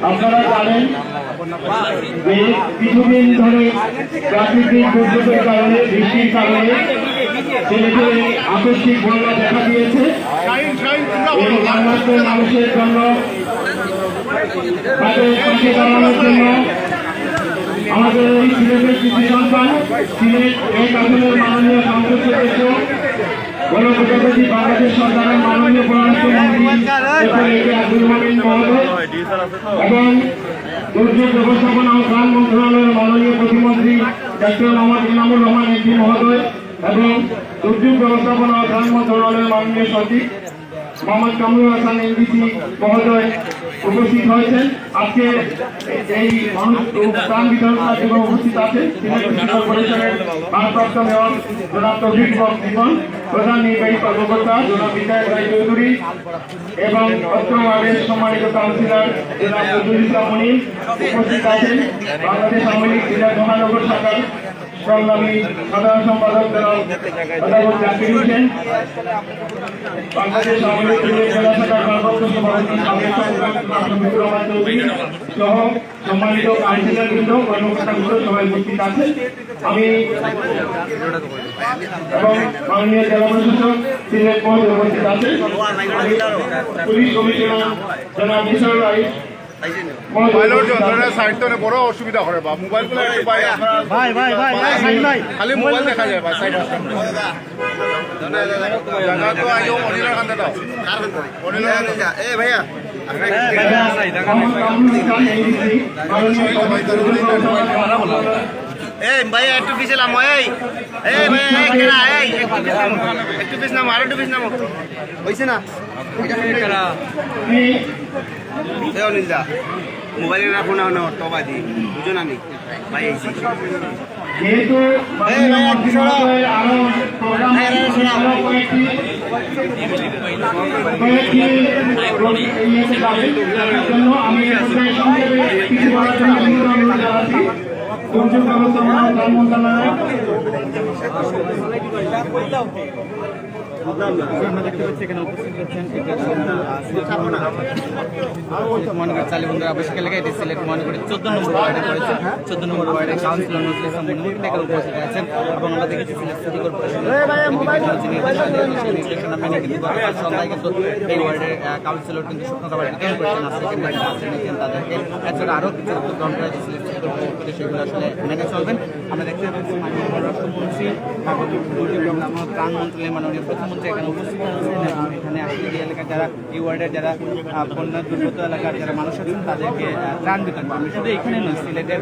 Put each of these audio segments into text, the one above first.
আপনারা জানেন যে কিছুদিন ধরে প্রাকৃতিক দুর্যোগের কারণে, বৃষ্টির কারণে সিলেটে আকস্মিক বন্যা দেখা দিয়েছে। এই বাংলাদেশের মানুষের জন্য তাদের পাশে দাঁড়ানোর জন্য আমাদের এই সিলেটের কৃষি সন্তান, সিলেট এই আসনের মাননীয় সংসদ সদস্য, গণপ্রজাতন্ত্রী বাংলাদেশ সরকারের মাননীয় পররাষ্ট্রমন্ত্রী আব্দুল মোমিন মহোদয় এবং দুর্যোগ ব্যবস্থাপনা ও ত্রাণ মন্ত্রণালয়ের মাননীয় প্রতিমন্ত্রী ডক্টর মোহাম্মদ ইনামুর রহমান এমপি মহোদয় এবং দুর্যোগ ব্যবস্থাপনা ও ত্রাণ মন্ত্রণালয়ের মাননীয় সচিব মোহাম্মদ কামরুল হাসান এনডিসি মহোদয় উপস্থিত হয়েছেন। আজকে এই ত্রাণ বিতরণ কার্যক্রম উপস্থিত আছে সিলেট সিটি কর্পোরেশনের ভারপ্রাপ্ত মেয়র জনাব তৌফিক জীবন, প্রধান নির্বাহী কর্মকর্তা জনাব বিধায়ক রায় চৌধুরী এবং অত্র ওয়ার্ডের সম্মানিত কাউন্সিলর জনাব নজরুল ইসলাম মনির উপস্থিত আছেন। বাংলাদেশ আওয়ামী লীগ সিলেট মহানগর শাখার সংগ্রামী সাধারণ সম্পাদক জনাব অধ্যাপক জাকির হোসেন, বাংলাদেশ আওয়ামী লীগ সিলেট জেলা শাখার ভারপ্রাপ্ত সভাপতি সহ সম্মানিত কাউন্সিলর বৃন্দ, কর্মকর্তা বৃন্দ সবাই উপস্থিত আছেন। আমি এবং মাননীয় জেলা প্রশাসক সিলেট মহোদয় উপস্থিত আছেন। পুলিশ কমিশনার জনাব নিসার রায় মোবাইলের যন্ত্রণা সাইড তো বড় অসুবিধা করে বা মোবাইল গুলো একটু ভাই খালি মোবাইল দেখা যায় ভাই সাইড জায়গা তো আইও মনিরের কান্দে দাও এ ভাইয়া এই ভাইয়া একটু পিছিলাম এই ভাইয়া কেনা একটু পিছ নামো, আরো একটু পিছ নামো, হয়েছে না মোবাইলে রাখো না টবা দি বুঝো না নি ভাই আইছি যেহেতু দুর্যোগ ব্যবস্থাপনা ত্রাণ মন্ত্রণালয় আমরা দেখতে পাচ্ছি এখানে উপস্থিত হচ্ছেন মহানগর চালিবন্ধুর আবাসিক এলাকায় এটি সিলেট মহানগরের 14 নম্বর ওয়ার্ডে পড়েছে। 14 নম্বর ওয়ার্ডের কাউন্সিলর নজরুল ইসলাম মনির এখানে উপস্থিত আছেন এবং আমরা দেখেছি সিলেট সিটি কর্পোরেশনের নির্দেশনা মেনে কিন্তু গতকাল সন্ধ্যায় কিন্তু এই ওয়ার্ডের কাউন্সিলর কিন্তু শুকনো খাবার বিতরণ করেছেন, আসছেন তাদেরকে। এছাড়া আরও কিছু উদ্যোগ গ্রহণ করা হয়েছে সিলেট সিটি কর্পোরেশন, সেগুলো আসলে মেনে চলবেন। আমরা দেখতে পাচ্ছি মাননীয় পররাষ্ট্রমন্ত্রী এবং দুর্যোগ ব্যবস্থাপনা ত্রাণ মন্ত্রণালয়ের মাননীয় প্রধানমন্ত্রী এখানে উপস্থিত আছেন এবং এখানে আসলে এই এলাকার যারা এই ওয়ার্ডের যারা বন্যা দুর্গত এলাকার যারা মানুষ আছেন তাদেরকে ত্রাণ বিতরণ করবেন। শুধু এখানে নয়, সিলেটের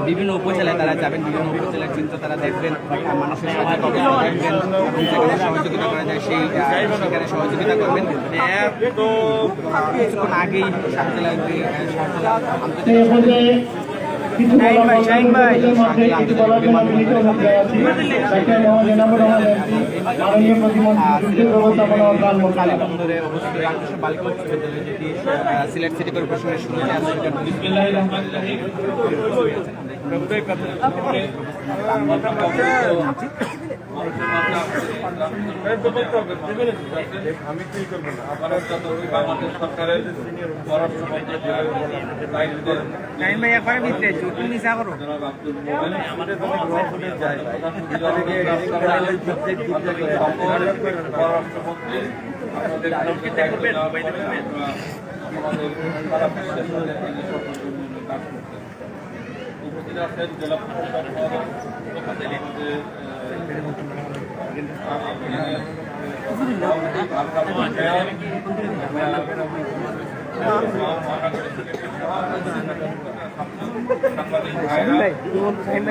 বিভিন্ন উপজেলায় তারা যাবেন, বিভিন্ন উপজেলার চিত্র তারা দেখবেন, মানুষের সাথে দেখবেন এবং যেখানে সহযোগিতা করা যায় সেখানে সহযোগিতা করবেন। কিছুক্ষণ আগেই শাহজালাল সিলেট সিটি কর্পোরেশনের শুরুতে আমি কি করবো না আমার বাংলাদেশ সরকারের উপস্থিত আছেন জেলা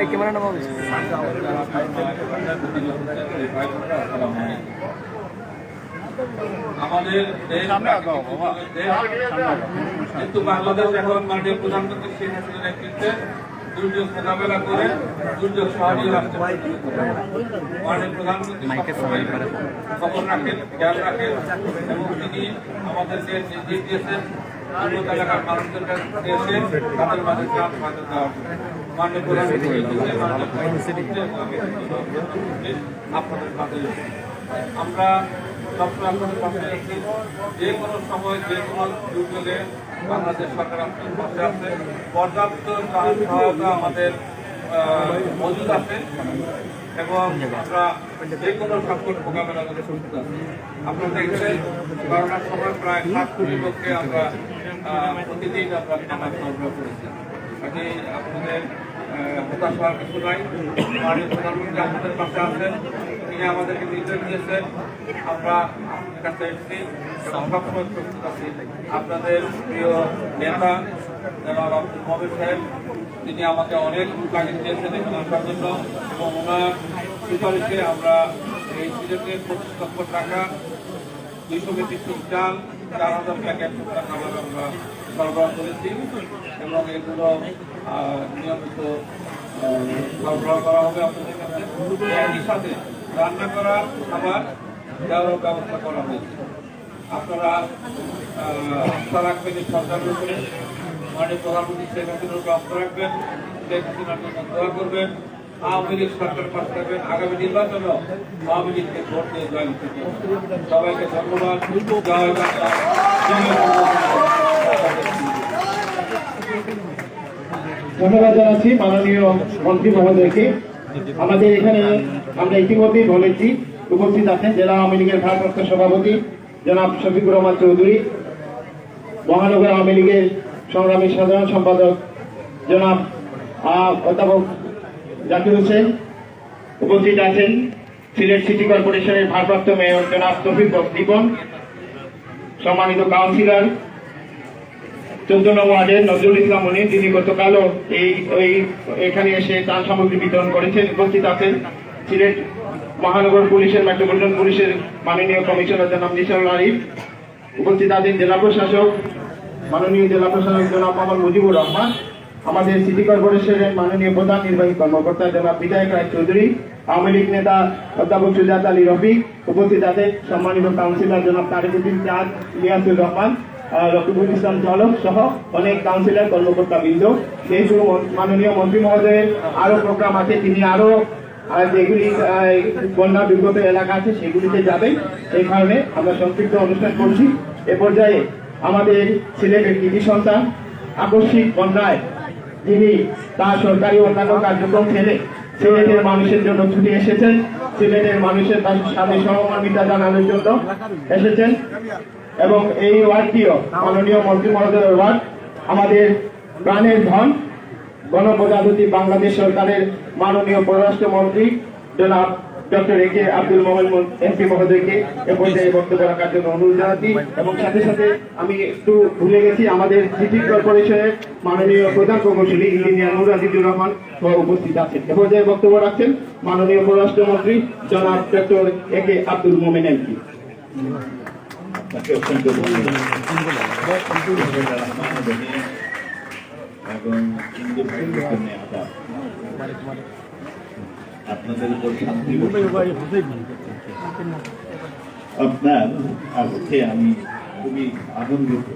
ক্যামেরা নাম আমাদের কিন্তু বাংলাদেশ এখন মাননীয় প্রধানমন্ত্রী শেখ হাসিনার নেতৃত্বে দুর্যোগ মোকাবেলা করে দুর্যোগ সহনীয় রাষ্ট্র মাননীয় প্রধানমন্ত্রী সবসময় খবর রাখেন, খেয়াল রাখেন এবং তিনি আমাদেরকে নির্দেশ দিয়েছেন দুর্গত এলাকার মানুষদের কাছে এসে তাদের মাঝে ত্রাণ সাহায্য দেওয়ার জন্য। মাননীয় প্রধানমন্ত্রী আপনাদের পাশে আমরা সবসময় আপনাদের পাশে আছি। যে কোনো সময় যে কোনো দুর্যোগে বাংলাদেশ সরকার আপনাদের পাশে আছে। পর্যাপ্ত সহায়তা আমাদের মজুদ আছে এবং আমরা যে কোনো সংকট মোকাবেলা করে সুস্থ আছি। আপনারা দেখছেন করোনার সময় প্রায় 7 কোটি লোককে আমরা প্রতিদিন আমরা খাবার সরবরাহ করেছি। কাজে আপনাদের হতাশ হওয়ার কিছু নাই। মাননীয় প্রধানমন্ত্রী আমাদের পাশে আছেন, তিনি আমাদেরকে নির্দেশ দিয়েছেন। আমরা আপনাদের কাছে এসেছি এবং সবসময় প্রস্তুত আছি। আপনাদের প্রিয় নেতা জনাব আব্দুল মোমেন সাহেব, তিনি আমাকে অনেক তাগিদ দিয়েছেন এখানে আসার জন্য এবং ওনার সুপারিশে আমরা এই সিজনে 25 লক্ষ টাকা, 200 মেট্রিক টন চাল, 4000 প্যাকেট খাবার আমরা সরবরাহ করেছি এবং এগুলো নিয়মিত সরবরাহ করা হবে আপনাদের কাছে। একই সাথে রান্না করা খাবার দেওয়ার ব্যবস্থা করা হয়েছে। আপনারা আস্থা রাখবেন এই সরকারের উপরে, মাননীয় প্রধানমন্ত্রী শেখ হাসিনার উপরে আস্থা রাখবেন, শেখ হাসিনার জন্য দোয়া করবেন, আওয়ামী লীগ সরকারের পাশে থাকবেন। আগামী নির্বাচনেও আওয়ামী লীগকে ভোট দিয়ে জয় করতে। সবাইকে ধন্যবাদ। জয় বাংলা। ধন্যবাদ জানাচ্ছি মাননীয় মন্ত্রী মহোদয়কে। আমাদের এখানে আমরা ইতিমধ্যেই বলেছি উপস্থিত আছেন জেলা আওয়ামী লীগের ভারপ্রাপ্ত সভাপতি জনাব শফিকুর রহমান চৌধুরী, মহানগর আওয়ামী লীগের সংগ্রামী সাধারণ সম্পাদক জনাব অধ্যাপক জাকির হোসেন, উপস্থিত আছেন সিলেট সিটি কর্পোরেশনের ভারপ্রাপ্ত মেয়র জনাব তৌফিক দীপন, সম্মানিত কাউন্সিলর 14 নং ওয়ার্ডের নজরুল ইসলাম মনি, তিনি গতকালও এখানে এসে ত্রাণ সামগ্রী বিতরণ করেছেন। উপস্থিত আছেন সিলেট মহানগর পুলিশের মেট্রোপলিটন পুলিশের মাননীয় কমিশনার জনাব নিসারুল আরিফ, উপস্থিত আছেন জেলা প্রশাসক মাননীয় জেলা প্রশাসক জনাব মোহাম্মদ মুজিবুর রহমান, আমাদের সিটি কর্পোরেশনের মাননীয় প্রধান নির্বাহী কর্মকর্তা জনাব বিধায়ক রায় চৌধুরী, আওয়ামী লীগ নেতা অধ্যাপক সুজাত আলী রফিক, উপস্থিত আছেন সম্মানিত কাউন্সিলর জনাব তারেকুদ্দিন চাঁদ, ইলিয়াসুর রহমান, রকিবুল ইসলাম চলক সহ অনেক কাউন্সিলর কর্মকর্তা বৃন্দ। যেহেতু মাননীয় মন্ত্রী মহোদয়ের আরো প্রোগ্রাম আছে, তিনি আরো যেগুলি বন্যা বিগত এলাকা আছে সেগুলিতে যাবেন, এই কারণে আমরা সংক্ষিপ্ত অনুষ্ঠান করছি। এ পর্যায়ে আমাদের সিলেটের কৃতি সন্তান আকস্মিক বন্যায় যিনি তার সরকারি অন্যান্য কার্যক্রম ফেলে সিলেটের মানুষের জন্য ছুটে এসেছেন, সিলেটের মানুষের তার সাথে সহমর্মিতা জানানোর জন্য এসেছেন এবং এই ওয়ার্ডটিও মাননীয় মন্ত্রী মহোদয়ের ওয়ার্ড। আমাদের প্রাণের ধন গণপ্রজাতন্ত্রী বাংলাদেশ সরকারের মাননীয় পররাষ্ট্রমন্ত্রী জনাব doctor A K Abdul Momen MP মহোদয়কে এ পর্যায়ে বক্তব্য রাখার জন্য অনুরোধ জানাচ্ছি এবং সাথে সাথে আমি একটু ভুলে গেছি, আমাদের সিটি কর্পোরেশনের মাননীয় প্রধান প্রকৌশলী ইঞ্জিনিয়ার নূর আজিজুর রহমান উপস্থিত আছেন। এ পর্যায়ে বক্তব্য রাখছেন মাননীয় পররাষ্ট্রমন্ত্রী জনাব doctor A K Abdul Momen MP. আপনাদের উপর শান্তি আপনার আজকে আমি খুবই আনন্দিত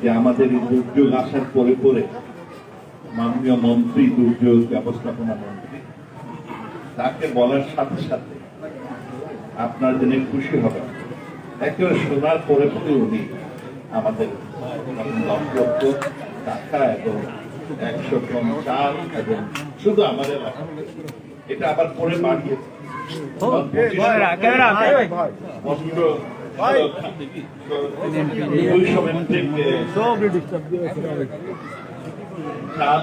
যে আমাদের দুর্যোগ আসার পরে পরে মাননীয় মন্ত্রী, দুর্যোগ ব্যবস্থাপনা মন্ত্রী, তাকে বলার সাথে সাথে আপনার জেনে খুশি হবে একেবারে শোনার পরে পরে উনি আমাদের 10 লক্ষ টাকা এবং 100 টন চাল এবং শুধু আমাদের এটা আবার পরে বাড়িয়েছে চাল,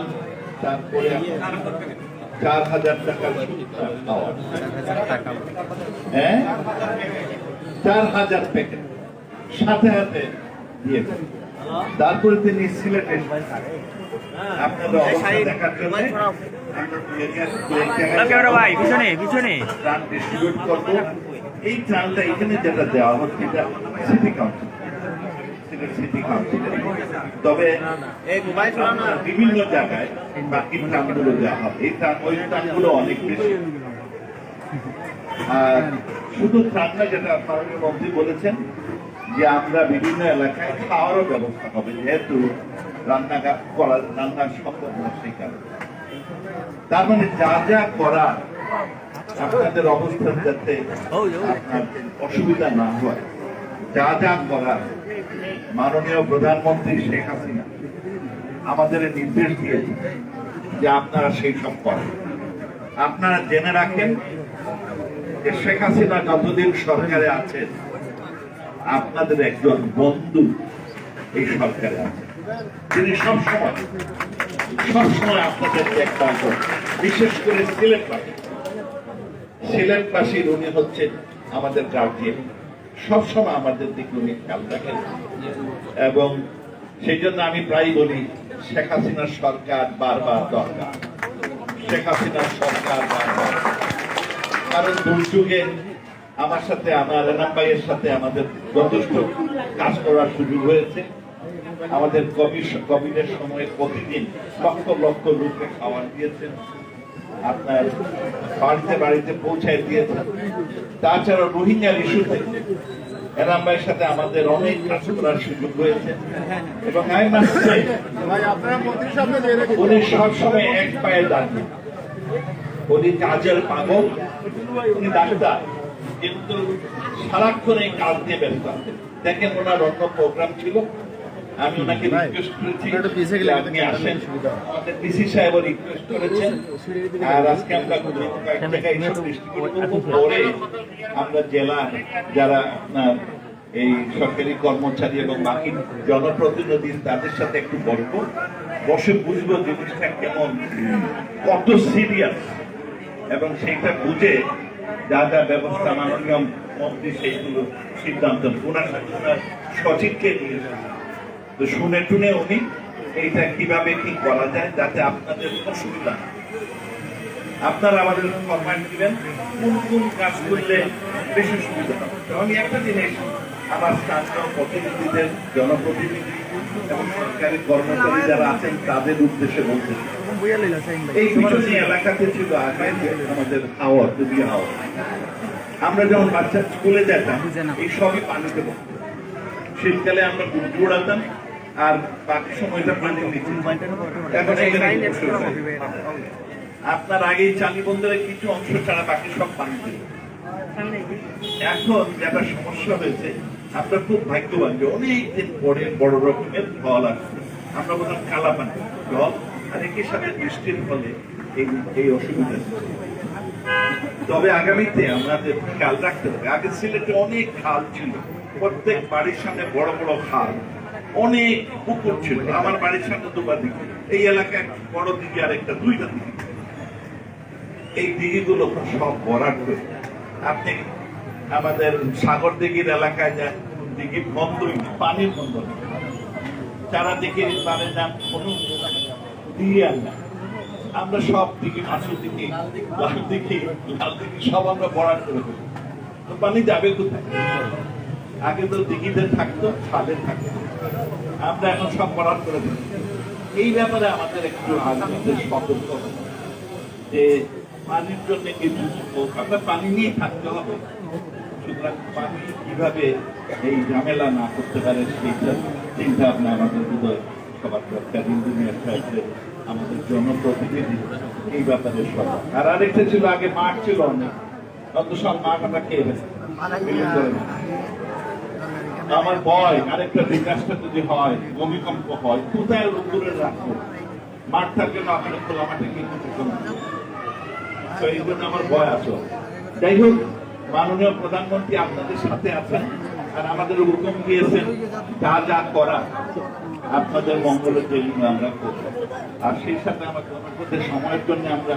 তারপরে 4000 টাকার হ্যাঁ 4000 প্যাকেট সাথে হাতে দিয়েছেন। তারপরে তিনি সিলেটে আপনাদের অবস্থা দেখার জন্য ত্রাণ ডিস্ট্রিবিউট করবো। এই ত্রাণটা এখানে যেটা দেওয়া হচ্ছে এটা সিটি কাউন্সিল, সিলেট সিটি কাউন্সিলের। তবে আপনার বিভিন্ন জায়গায় বাকি ত্রাণগুলো দেওয়া হবে, ওই ত্রাণগুলো অনেক বেশি। আর শুধু ত্রাণ না, যেটা মাননীয় মন্ত্রী বলেছেন যে আমরা বিভিন্ন এলাকায় খাওয়ারও ব্যবস্থা হবে, যেহেতু রান্না সম্ভব না সেই কারণে। তার মানে যা যা করা, আপনাদের অবস্থান যাতে আপনার অসুবিধা না হয়, যা যা করার মাননীয় প্রধানমন্ত্রী শেখ হাসিনা আমাদের নির্দেশ দিয়েছে যে আপনারা সেই সব করেন। আপনারা জেনে রাখেন যে শেখ হাসিনা যতদিন সরকারে আছেন, আপনাদের একজন বন্ধু এই সরকারে আছেন, তিনি সবসময় আপনাদেরকে একটা, বিশেষ করে সিলেটবাসীর উনি হচ্ছেন আমাদের গার্জিয়ান, সবসময় আমাদের দিকে উনি খেয়াল রাখেন। এবং সেই জন্য আমি প্রায় বলি, শেখ হাসিনার সরকার বারবার দরকার, শেখ হাসিনার সরকার বারবার। কারণ দুর্যোগে আমার সাথে, আমার এনাম ভাইয়ের সাথে আমাদের যথেষ্ট কাজ করার সুযোগ হয়েছে। আমাদের কোভিডের সময় প্রতিদিন লক্ষ লক্ষ লোককে খাবার দিয়েছেন, আপনার বাড়িতে বাড়িতে পৌঁছায় দিয়েছেন। তাছাড়া রোহিঙ্গার ইস্যুতে এনাম ভাইয়ের সাথে আমাদের অনেক কাজ করার সুযোগ হয়েছে। এবং আমি মানছি উনি সবসময় এক পায়ে দাঁড়িয়ে, উনি কাজের পাগল, উনি ডাক্তার, কিন্তু সারাক্ষণ এই কাজ নিয়ে ব্যস্ত। দেখেন ওনার অন্য প্রোগ্রাম ছিল, আমি ওনাকে রিকোয়েস্ট করেছি যে আপনি আসেন, আমাদের ডিসি সাহেবও রিকোয়েস্ট করেছেন। আর আজকে আমরা কয়েক জায়গায় এইসব ডিস্ট্রিবিউট করবো, পরে আমরা জেলার যারা আপনার এই সরকারি কর্মচারী এবং বাকি জনপ্রতিনিধি তাদের সাথে একটু বসে বুঝবো জিনিসটা কেমন, কত সিরিয়াস, এবং সেইটা বুঝে যা যা ব্যবস্থা মাননীয় মন্ত্রী সেইগুলো সিদ্ধান্ত ওনার সচিবকে নিয়ে তো শুনে টুনে উনি এইটা কিভাবে কি করা যায় যাতে আপনাদের অসুবিধা না। আপনারা আমাদের ফরমাইট দিবেন কোন কোন কাজ করলে বেশি সুবিধা হবে। আমি একটা জিনিস আমার স্থানীয় প্রতিনিধিদের, জনপ্রতিনিধি এবং সরকারি কর্মচারী যারা আছেন তাদের উদ্দেশ্যে বলতে, এই পিছনে এলাকাতে ছিল আগে আমাদের হাওয়া, যদি হাওয়া, আমরা যখন বাচ্চা স্কুলে যেতাম এই সবই পানিতে বসত। শীতকালে আমরা দৌড়াতাম আর বাকি সময়টা পানির নিচে। এখন আপনার আগে চালি বন্দরের কিছু অংশ ছাড়া বাকি সব পানিতে। এখন যেটা সমস্যা হয়েছে, আপনার খুব ভাগ্যবান যে অনেকদিন পরে বড় রকমের ফল আসছে। আমরা বললাম কালা পানি জল, আর একই সাথে বৃষ্টির ফলে এই অসুবিধা। তবে আগামীতে আমাদের খেয়াল রাখতে হবে। আগে সিলেটে অনেক খাল ছিল, প্রত্যেক বাড়ির সামনে বড় বড় খাল, অনেক পুকুর ছিল। আমার বাড়ির সামনে দুবার দিকে, এই এলাকায় বড় দিকে আর একটা, দুইটা দিকে। এই দিঘিগুলো সব ভরাট করে আপনি আমাদের সাগর দিঘির এলাকায় যান, দিঘি বন্ধই না, পানির বন্ধ নেই। চারা দিঘির পারে যান, কোনো দিঘি আর না। আমরা সব দিকে, মাসুর দিকে, লাল দিঘি, লাল দিঘি সব আমরা ভরাট করে ফেলি। তো পানি যাবে কোথায়? আগে তো দিঘিতে থাকতো, খালে থাকতো, আমরা এখন সব ভরাট করে ফেলি। এই ব্যাপারে আমাদের একটু আমাদের সতর্ক যে পানির জন্য কিছু আপনার পানি নিয়ে থাকতে হবে। সুতরাং পানি কিভাবে এই ঝামেলা না করতে পারে সেইটা চিন্তা ভাবনা আমাদের হৃদয় সবার দরকার। ইঞ্জিনিয়ার সাহেবের, আমাদের জনপ্রতিনিধি এই ব্যাপারে সবার। আর আরেকটা ছিল, আগে মাঠ ছিল অনেক, অত সব মাঠ আমরা খেয়ে ফেলি। আমার ভয় আরেকটা ডিজাস্টার যদি হয়, ভূমিকম্প হয়, কোথায় উপরে রাখবো? মাঠ থাকলে না, আপনার খোলা মাঠে কি করতে তো এই জন্য আমার ভয় আছে। যাই হোক, মাননীয় প্রধানমন্ত্রী আপনাদের সাথে আছেন আর আমাদের হুকুম দিয়েছেন যা যা করা আপনাদের মঙ্গলের জন্য আমরা করব। আর সেই সাথে আমার জনপ্রতিনিধিদের সময়ের জন্য আমরা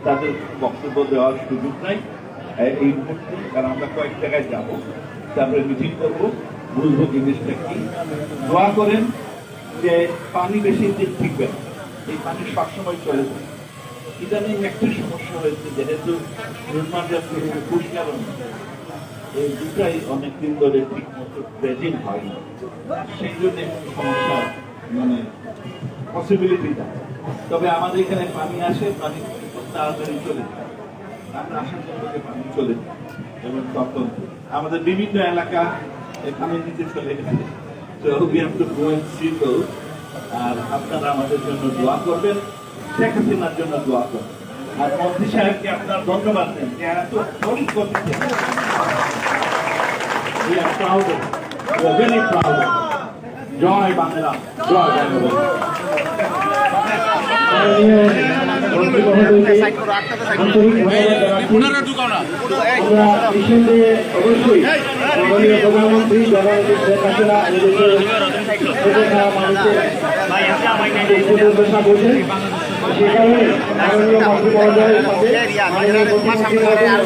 তাদের বক্তব্য দেওয়ার সুযোগ নাই এই মুহূর্তে, কারণ আমরা কয়েক জায়গায় যাবো, তারপরে মিটিং করবো, বুঝবো জিনিসটা কি। দোয়া করেন যে পানি বেশি দিন ঠিকবে না, এই পানি সবসময় চলে যায়। ইদানিং একটি সমস্যা হয়েছে, যেহেতু নির্মাণ পরিষ্কার এই দুটাই অনেকদিন ধরে ঠিক মতো প্রেজেন্ট হয়নি, সেই জন্য একটু সমস্যা মানে পসিবিলিটি দেয়। তবে আমাদের এখানে পানি আসে, পানি খুব তাড়াতাড়ি চলে যায়, আমরা আসার জন্য পানি চলে যায় এবং তখন আমাদের বিভিন্ন এলাকা এখানে নিচে চলে গেছে। So we have to go and see those. আর আপনারা আমাদের জন্য দোয়া করবেন, শেখ হাসিনার জন্য দোয়া করবেন। আর মন্ত্রী সাহেবকে আপনার ধন্যবাদ দেন যে এত শরীর করতে We are proud of it. We are very proud of it. জয় বাংলা, জয় বাংলা। মন্ত্রী মহোদয়কে আন্তরিক ধন্যবাদ জানাচ্ছি। আমরা নিঃসন্দেহে অবশ্যই মাননীয় প্রধানমন্ত্রী জননেত্রী শেখ হাসিনা এদেশের খেটে খাওয়া মানুষের প্রশংসা করছেন। সে কারণে মাননীয় মন্ত্রী মহোদয়ের সাথে মাননীয় প্রধানমন্ত্রী মহোদয়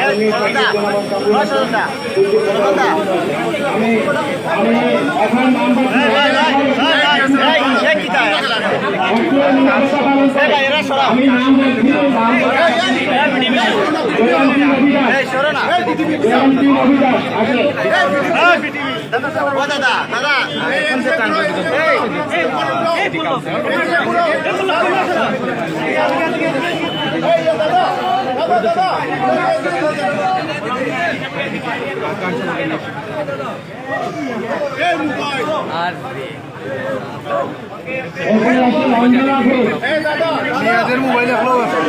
এবং মাননীয় আমি এখন নাম আমি নাম বলছি অভিদাস আসলে এখানে আসলে অঞ্জনা ঘোষ অঞ্জনা ঘোষ